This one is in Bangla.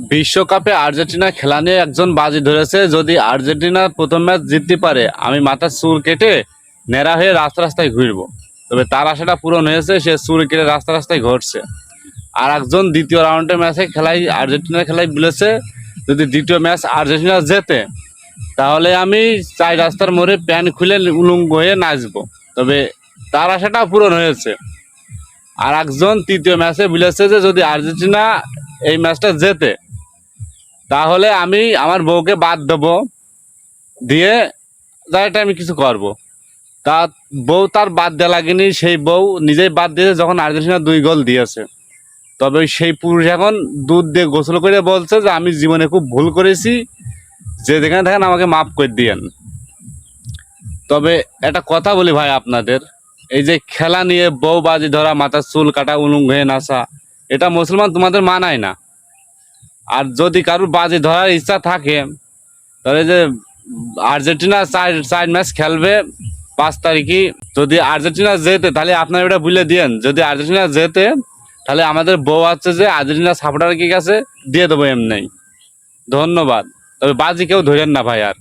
বিশ্বকাপে আর্জেন্টিনা খেলা নিয়ে একজন বাজি ধরেছে, যদি আর্জেন্টিনা প্রথম ম্যাচ জিততে পারে আমি মাথার চুল কেটে ন্যাড়া হয়ে রাস্তায় ঘুরবো। তবে তার আশাটা পূরণ হয়েছে, সে চুল কেটে রাস্তায় ঘুরছে। আর একজন দ্বিতীয় রাউন্ডের ম্যাচে আর্জেন্টিনার খেলায় বলেছে, যদি দ্বিতীয় ম্যাচ আর্জেন্টিনা জেতে তাহলে আমি চাই রাস্তার মোড়ে প্যান্ট খুলে উলঙ্গ হয়ে নাচবো। তবে তার আশাটা পূরণ হয়েছে। আর একজন তৃতীয় ম্যাচে বলেছে যে যদি আর্জেন্টিনা এই ম্যাচটা জেতে তাহলে আমি আমার বউকে বাদ দেবো, দিয়ে যাইটা আমি কিছু করব। তা বউ তার বাদ দেওয়া লাগেনি, সেই বউ নিজেই বাদ দিয়েছে যখন আর্জেন্টিনা 2 গোল দিয়েছে। তবে সেই পুরুষ এখন দুধ দিয়ে গোসল করে বলছে যে আমি জীবনে খুব ভুল করেছি, যে যেখানে থাকেন আমাকে মাফ করে দিয়েন। তবে একটা কথা বলি ভাই আপনাদের, এই যে খেলা নিয়ে বউ বাজি ধরা, মাথার চুল কাটা, উলুঙ্গ হয়ে নাচা, এটা মুসলমান তোমাদের মানায় না। আর যদি কারোর বাজি ধরার ইচ্ছা থাকে তাহলে যে আর্জেন্টিনা চার ম্যাচ খেলবে 5 তারিখে, যদি আর্জেন্টিনা জেতে তাহলে আপনারা এটা ভুলে দিয়েন। যদি আর্জেন্টিনা জেতে তাহলে আমাদের বউ আছে যে আর্জেন্টিনা সাপোর্টার কি কাছে দিয়ে দেবো এমনি। ধন্যবাদ। তবে বাজি কেউ ধরেন না ভাই আর।